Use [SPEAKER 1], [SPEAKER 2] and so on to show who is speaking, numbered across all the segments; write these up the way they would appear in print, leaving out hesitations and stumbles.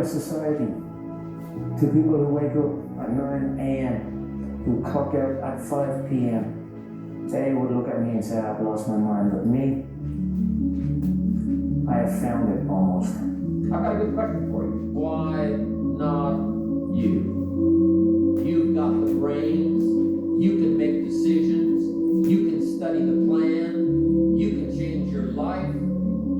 [SPEAKER 1] a society to people who wake up at 9 a.m., who clock out at 5 p.m. They would look at me and say, I've lost my mind. But me, I have found it almost.
[SPEAKER 2] I've got a good question for you. Why not you? You've got the brains, you can make decisions, you can study the plan, you can change your life,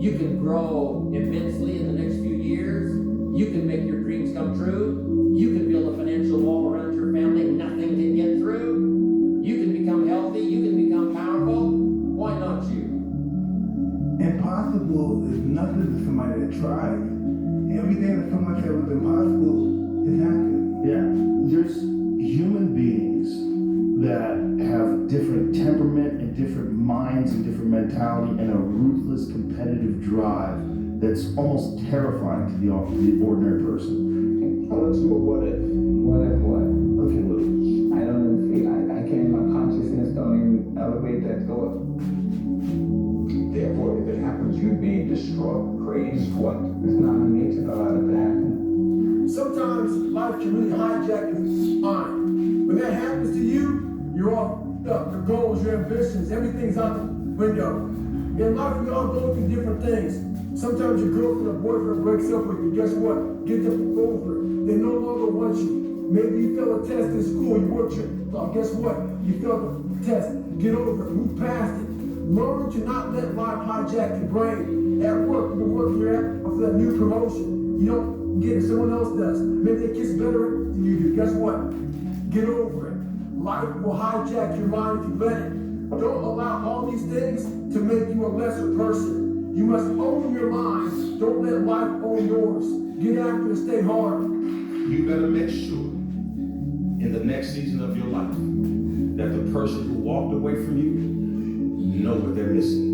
[SPEAKER 2] you can grow immensely in the next few years, you can make your dreams come true, you can build a financial wall around your family nothing can get through, you can become healthy, you can become powerful. Why not you?
[SPEAKER 3] Impossible is nothing to somebody that tries. Everything that someone said was impossible has happened.
[SPEAKER 4] Yeah, there's human beings that have different temperament and different minds and different mentality and a ruthless competitive drive that's almost terrifying to the ordinary person.
[SPEAKER 5] Let's do a what if.
[SPEAKER 6] What if what?
[SPEAKER 5] Okay, look.
[SPEAKER 6] I don't even feel, I can't, my consciousness don't even elevate that thought.
[SPEAKER 5] Therefore, if it happens, you'd be distraught, crazed, what?
[SPEAKER 6] It's not in nature to allow it to happen.
[SPEAKER 7] Sometimes life can really hijack your mind. When that happens to you, you're off up. Your goals, your ambitions, everything's out the window. In life, we all go through different things. Sometimes your girlfriend or boyfriend breaks up with you. Guess what? Get them over it. They no longer want you. Maybe you failed a test in school. You worked your guess what? You failed the test. Get over it. Move past it. Learn to not let life hijack your brain. At work, you've been working your ass off for that new promotion. You don't get it, someone else does. Maybe they kiss better than you do. Guess what? Get over it. Life will hijack your mind if you let it. Don't allow all these things to make you a lesser person. You must own your mind. Don't let life own yours. Get after it, stay hard.
[SPEAKER 8] You better make sure in the next season of your life that the person who walked away from you know what they're missing.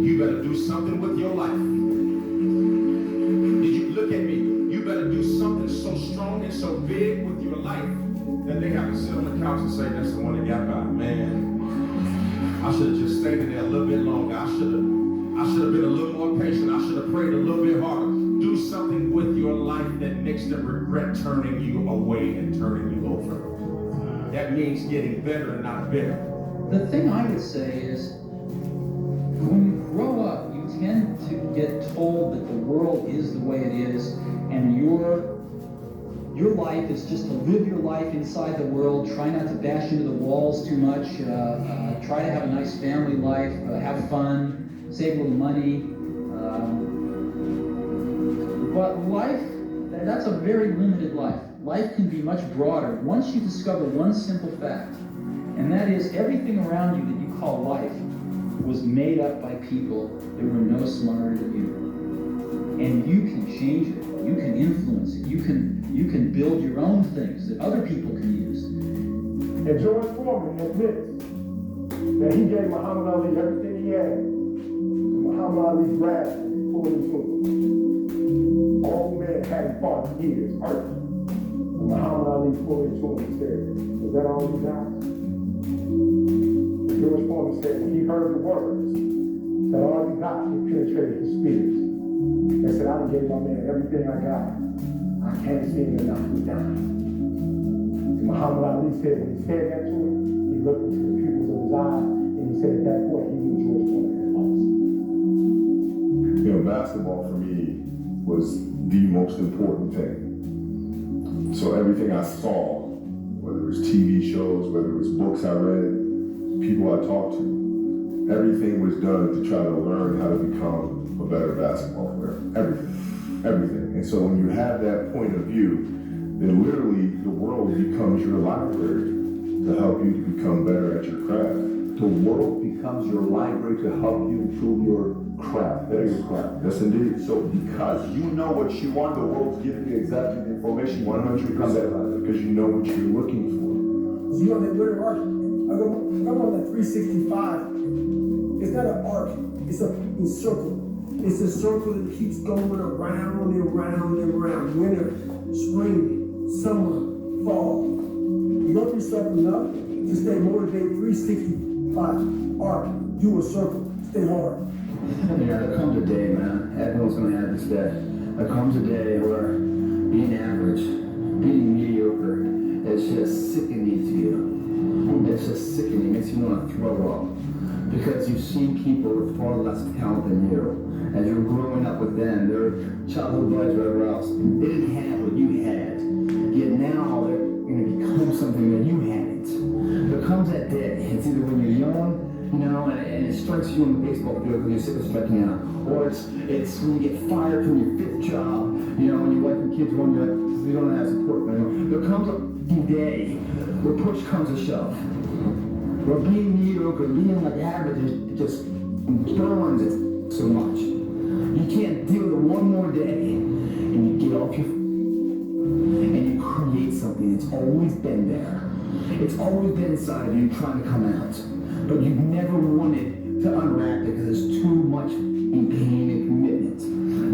[SPEAKER 8] You better do something with your life. Did you look at me? You better do something so strong and so big with your life that they have to sit on the couch and say, that's the one that got by. Man, I should have just stayed in there a little bit longer. I should have been a little more patient. I should have prayed a little bit harder. Do something with your life that makes them regret turning you away and turning you over. That means getting better and not bitter.
[SPEAKER 9] The thing I would say is, when you grow up, you tend to get told that the world is the way it is, and your life is just to live your life inside the world, try not to bash into the walls too much, try to have a nice family life, have fun, save a little money. But life, that's a very limited life. Life can be much broader once you discover one simple fact. And that is, everything around you that you call life was made up by people that were no smarter than you. And you can change it. You can influence it. You can build your own things that other people can use.
[SPEAKER 7] And George Foreman admits that he gave Muhammad Ali everything he had. Muhammad Ali grabbed and pulled him to him. All men hadn't fought in years, hurt. And Muhammad Ali pulled him to him and said, "Was that all you got?" George Foreman said when he heard the words that all you got, it penetrated his spirit. And said, I done gave my man everything I got. I can't see him and knock me down. And Muhammad Ali said when he said that to him, he looked into the pupils of his eyes and he said at that point he knew George Foreman had lost.
[SPEAKER 10] You know, basketball for me was the most important thing. So everything I saw, whether it was TV shows, whether it was books I read, people I talked to, everything was done to try to learn how to become a better basketball player. Everything. And so when you have that point of view, then literally the world becomes your library to help you to become better at your craft.
[SPEAKER 11] The world becomes your library to help you improve your craft.
[SPEAKER 10] That is your craft. Yes, indeed.
[SPEAKER 11] So because you know what you want, the world's giving you exactly the information
[SPEAKER 10] 100%, because you know what you're looking for.
[SPEAKER 7] You know, that little arc, I'm on that 365. It's not an arc, it's a circle. It's a circle that keeps going around and around and around. Winter, spring, summer, fall. Love yourself enough to stay motivated. 365 arc, do a circle, stay hard.
[SPEAKER 1] Yeah, there comes a day, man. Everyone's gonna have this day. There comes a day where
[SPEAKER 4] sickening to you. It's just sickening. It makes you want to throw up. Because you've seen people with far less talent than you. As you're growing up with them, their childhood buds, whatever else, they didn't have what you had. Yet now they're going to become something that you hadn't. There comes that day. It's either when you're young, you know, and it strikes you on the baseball field because you're sick of striking out, or it's when you get fired from your 5th job, you know, and your wife and kids run you because you don't have support. You know? There comes a day where push comes to shove. Where being mediocre, being like average, it just burns it so much. You can't deal with it one more day, and you get off your and you create something that's always been there. It's always been inside of you trying to come out. But you've never wanted to unwrap it because there's too much pain and commitment.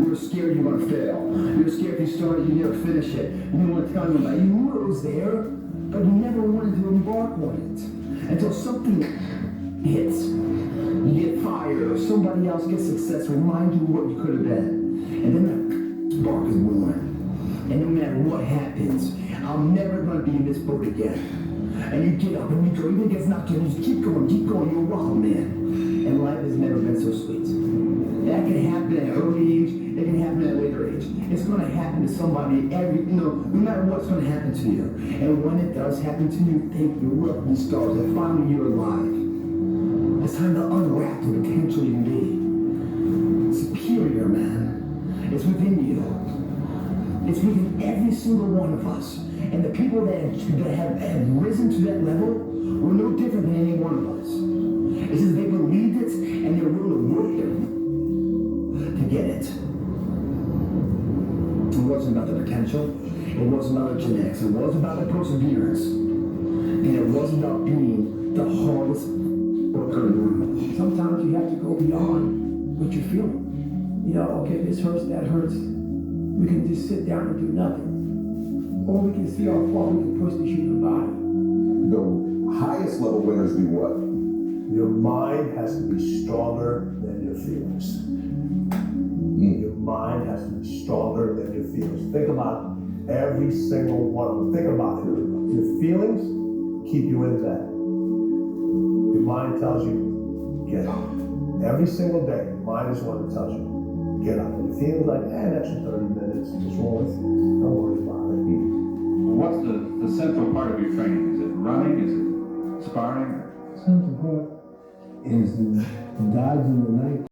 [SPEAKER 4] You're scared you're going to fail. You're scared if you start it, you never finish it. You don't want to tell anybody. You knew it was there, but you never wanted to embark on it. Until something hits. You get fired or somebody else gets success, remind you what you could have been. And then that spark is born. And no matter what happens, I'm never going to be in this boat again. And you get up and you go, even if it's not you just keep going, you're a wild man. And life has never been so sweet. That can happen at an early age, it can happen at a later age. It's going to happen to somebody no matter what's going to happen to you. And when it does happen to you, thank your lucky stars that finally you're alive. It's time to unwrap the potential you can be. Superior, man. It's within you. It's within every single one of us. And the people that have risen to that level were no different than any one of us. It's just they believed it and they're willing to work to get it. It wasn't about the potential. It wasn't about the genetics. It wasn't about the perseverance. And it wasn't about being the hardest worker in the room.
[SPEAKER 7] Sometimes you have to go beyond what you're feeling. You know, okay, this hurts, that hurts. We can just sit down and do nothing. Or we can see how far we can push the human body.
[SPEAKER 5] The highest level winners do what?
[SPEAKER 12] Your mind has to be stronger than your feelings. Your mind has to be stronger than your feelings. Think about every single one of them. Think about it. Your feelings keep you in bed. Your mind tells you, get up. Every single day, your mind is one that tells you, get up. And your feelings like, an extra 30 minutes, what's wrong with you? Don't worry about it.
[SPEAKER 13] What's the central part of your training? Is it running? Is it sparring?
[SPEAKER 12] Central part is dodging the night.